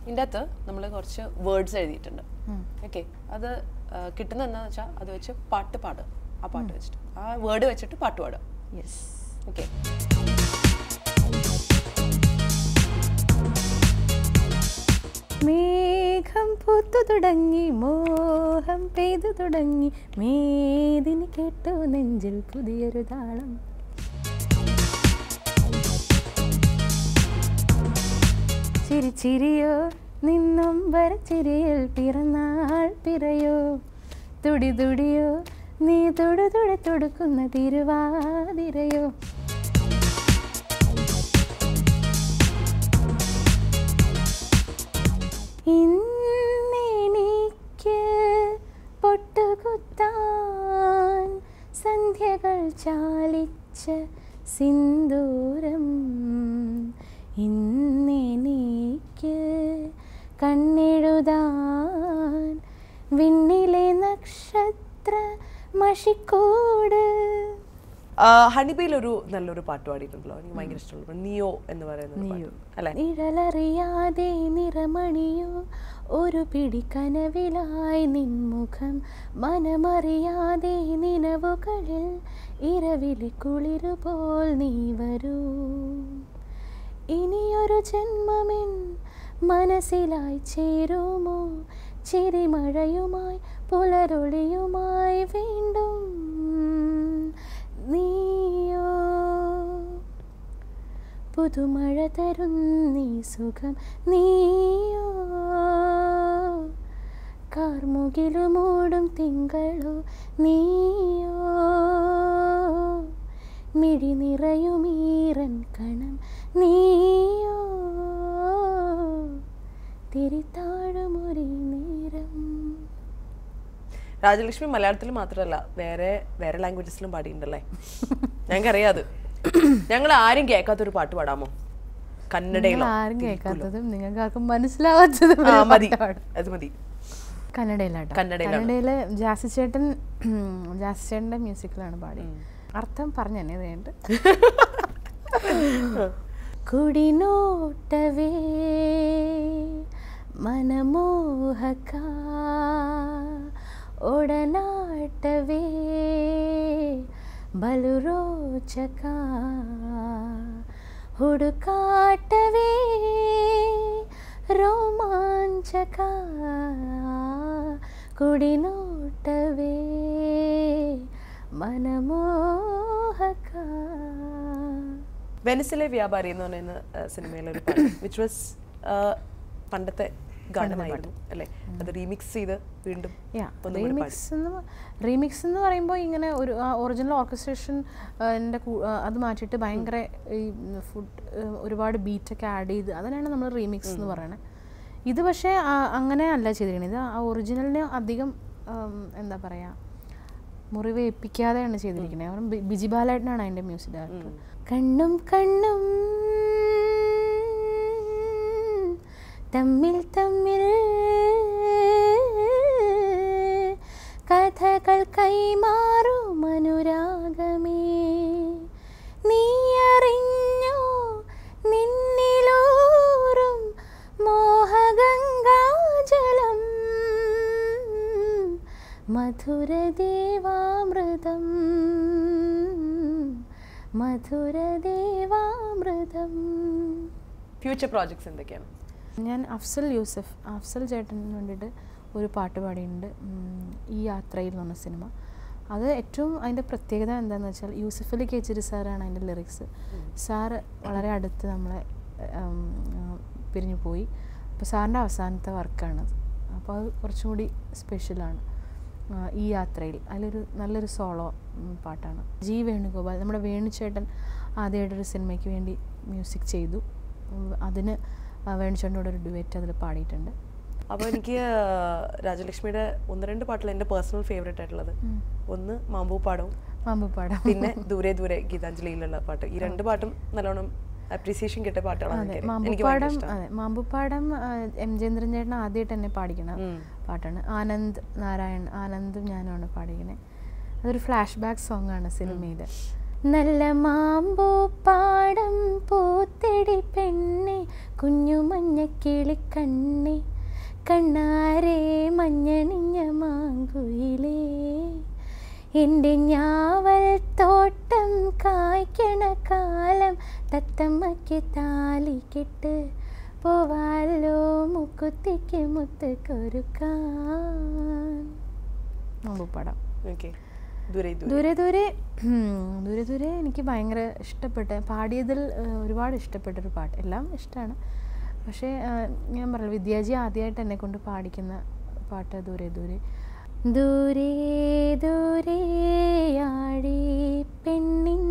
ഇതിൻ്റെ അകത്ത് നമ്മൾ കുറച്ച് വേർഡ്സ് എഴുതിയിട്ടുണ്ട്. ഓക്കെ, അത് കിട്ടുന്ന എന്താണെന്ന് വെച്ചാൽ അത് വെച്ച് പാട്ട് പാടുക. ആ പാട്ട് വെച്ചിട്ട് ആ വേർഡ് വെച്ചിട്ട് പാട്ട് പാടുക. യെസ്. ഓക്കെ. മേഘം പൂത്തു തുടങ്ങി, മോഹം പെയ്തു തുടങ്ങി, മേദിനി കേട്ടു നെഞ്ചിൽ പുതിയൊരു താളം. ചിരിച്ചിരിയോ നിന്നും വരച്ചിരിയിൽ പിറന്നാൾ പിറയോ, തുടി തുടിയോ നീ തൊടു തൊടു തൊടുക്കുന്ന തിരുവാതിരയോ. ഇന്നെനിക്ക് പൊട്ടുകുത്താൻ സന്ധ്യകൾ ചാലിച്ച സിന്ദൂരം, ഇന്നെനിക്ക് കണ്ണെഴുതാൻ വിണ്ണിലെ നക്ഷത്ര മഷിക്കോട്. ഹണിബിയിൽ ഒരു നല്ലൊരു പാട്ട് പാടിയിട്ടുണ്ടല്ലോ, എനിക്ക് ഭയങ്കര ഇഷ്ടമുള്ള നിയോ എന്ന് പറയുന്നത് അല്ലേ? നിഴലറിയാതെ നിറമണിയോ ഒരു പിടി കനവിലായി നിൻമുഖം, മനമറിയാതെ നിലവുകളിൽ ഇരവിലെ കുളിരുപോൽ നീ വരൂ. ഇനിയൊരു ജന്മമെൻ മനസ്സിലായി ചേരുമോ, ചിരിമഴയുമായി പുലരൊളിയുമായി വീണ്ടും നീയോ. പുതുമഴ തരുന്നീ സുഖം നീയോ, കാർമുകിലു മൂടും തിങ്കളോ നീയോ, മിഴി നിറയുമീറൻ കണം നീയോ, തിരിത്താഴുമൊരു നേരം. രാജലക്ഷ്മി മലയാളത്തിൽ മാത്രമല്ല വേറെ ലാംഗ്വേജസിലും പാടിയിട്ടുണ്ടല്ലേ? ഞങ്ങൾക്കറിയാം അത്. ഞങ്ങൾ ആരും കേൾക്കാത്തൊരു പാട്ട് പാടാമോ? കന്നഡയിലോ? ആരും കേൾക്കാത്തതും നിങ്ങൾക്ക് ആർക്കും മനസ്സിലാവാത്തതും അത് മതി. കന്നഡയിലാട്ടോ. കന്നഡയില് ജാസി ചേട്ടൻ്റെ മ്യൂസിക്കിലാണ് പാടി. അർത്ഥം പറഞ്ഞു തന്നെ വേണ്ട. കുടിനോട്ടവേ മനമോഹക ಒಡನಾಟವೇ ಬಲು ರೋಚಕ, ಹುಡುಕಾಟವೇ ರೋಮಾಂಚಕ, ಕುಡಿನೋಟವೇ മനമോഹക. വെനിസിലെ വ്യാപാരി എന്ന് പറയുന്ന സിനിമയിലെ ഒരു പാട്ട് വിച്ച് വാസ് പണ്ടത്തെ ഗാനമായിരുന്നു അല്ലേ? അത് റീമിക്സ് ചെയ്ത് വീണ്ടും റീമിക്സ് എന്ന് പറയുമ്പോൾ ഇങ്ങനെ ഒരു ഒറിജിനൽ ഓർക്കസ്ട്രേഷൻ അത് മാറ്റിയിട്ട് ഭയങ്കര ഈ ഒരുപാട് ബീറ്റൊക്കെ ആഡ് ചെയ്ത് അതിനാണ് നമ്മൾ റീമിക്സ് എന്ന് പറയുന്നത്. ഇത് പക്ഷേ അങ്ങനെ അല്ല ചെയ്തിരിക്കുന്നത്. ഇത് ആ ഒറിജിനലിന് അധികം എന്താ പറയുക മുറിവേൽപ്പിക്കാതെയാണ് ചെയ്തിരിക്കുന്നത്. കാരണം ബിജി ബാലേട്ടനാണ് അതിൻ്റെ മ്യൂസിക് ഡയറക്ടർ. കണ്ണും കണ്ണും തമ്മിൽ തമ്മിൽ കഥകൾ കൈമാറും അനുരാഗമേ, നീ അറിഞ്ഞോ നിന്നിലൂറും മോഹഗംഗാജലം, മധുരദേവാമൃതം മധുരദേവാമൃതം. ഫ്യൂച്ചർ പ്രോജക്ട്സ് എന്തൊക്കെയാണ്? ഞാൻ അഫ്സൽ ചേട്ടന് വേണ്ടിയിട്ട് ഒരു പാട്ട് പാടിയിട്ടുണ്ട്, ഈ യാത്രയിൽ എന്ന് പറഞ്ഞ സിനിമ. അത് ഏറ്റവും അതിൻ്റെ പ്രത്യേകത എന്താണെന്ന് വെച്ചാൽ യൂസഫ് അലി കേച്ചേരി സാറാണ് അതിൻ്റെ ലിറിക്സ്. സാറ് വളരെ അടുത്ത് നമ്മളെ പിരിഞ്ഞു പോയി. അപ്പോൾ സാറിൻ്റെ അവസാനത്തെ വർക്കാണത്. അപ്പോൾ അത് കുറച്ചും കൂടി സ്പെഷ്യലാണ്. ഈ യാത്രയിൽ അതിലൊരു നല്ലൊരു സോളോ പാട്ടാണ്. ജി വേണുഗോപാൽ, നമ്മുടെ വേണുചേട്ടൻ ആദ്യമായിട്ടൊരു സിനിമയ്ക്ക് വേണ്ടി മ്യൂസിക് ചെയ്തു. അതിന് വേണുചേട്ടനോട് ഒരു ഡുവറ്റ് അതിൽ പാടിയിട്ടുണ്ട്. അപ്പോൾ എനിക്ക് രാജലക്ഷ്മിയുടെ 1-2 പാട്ടിൽ എൻ്റെ പേഴ്സണൽ ഫേവറേറ്റ് ആയിട്ടുള്ളത് ഒന്ന് മാമ്പൂപ്പാടം, പിന്നെ ദൂരെ ദൂരെ ഗീതാഞ്ജലിയിലുള്ള പാട്ട്. ഈ 2 പാട്ടും നല്ലോണം അപ്രീസിയേഷൻ കിട്ടിയ പാട്ടുകളാണ്. മാമ്പൂപ്പാടം എം ജയന്ദ്രൻ ചേട്ടൻ ആദ്യമായിട്ട് എന്നെ പാടിക്കണ പാട്ടാണ്. ആനന്ദും ഞാനുമാണ് പാടിക്കണേ. അതൊരു ഫ്ലാഷ് ബാക്ക് സോങ് ആണ് സിനിമയിൽ. നല്ല മാമ്പൂപ്പാടം പൂത്തെടി പെണ്ണെ കുഞ്ഞു മഞ്ഞക്കിളിക്കണ്ണേ കണ്ണാരേ മഞ്ഞണിഞ്ഞ മാങ്കുയിലേ എൻ്റെ ഞാവൽ തോട്ടം കായ്ക്കണ കാലം തത്തമ്മയ്ക്ക് താലിക്കെട്ട് പോവാലോ മുക്കുത്തിക്ക് മുത്ത് കൊരുക്കാൻ. മാമ്പൂപ്പാടം. ദൂരെ ദൂരെ എനിക്ക് ഭയങ്കര ഇഷ്ടപ്പെട്ട, പാടിയതിൽ ഒരുപാട് ഇഷ്ടപ്പെട്ടൊരു പാട്ട്. എല്ലാം ഇഷ്ടമാണ്, പക്ഷേ ഞാൻ പറഞ്ഞു വിദ്യാജി ആദ്യമായിട്ട് എന്നെ കൊണ്ട് പാടിക്കുന്ന പാട്ട് ദൂരെ ദൂരെ. ദൂരെ ദൂരെയാഴി പെണ്ണിൻ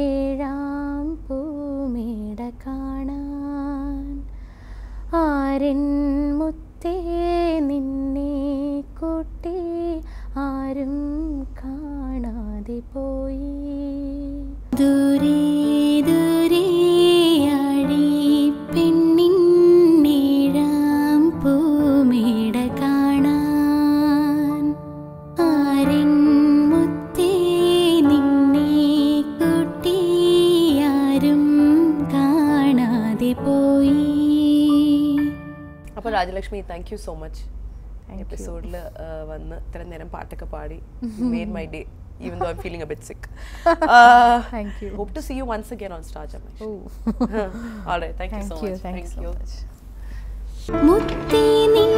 ഏഴാം പൂമേട കാണാൻ ആരൻ മുത്തേ നിന്നെ കൂട്ടി ആരും കാണാതെ പോയി. ദൂരെ ദൂരെയാഴി പെണ്ണിൻ ഏഴാം പൂമേട കാണാൻ ആരൻ മുത്തേ നിന്നെ കൂട്ടി ആരും കാണാതെ പോയി. അപ്പോൾ Rajalakshmi, thank you so much. എപ്പിസോഡിൽ വന്ന് ഇത്രയും നേരം പാട്ടൊക്കെ പാടി made my day, even though I'm feeling a bit sick. Thank you. Hope to see you once again on Star Jamash. All right, thank you so much. Thank you so much. മുത്തേ നിൻ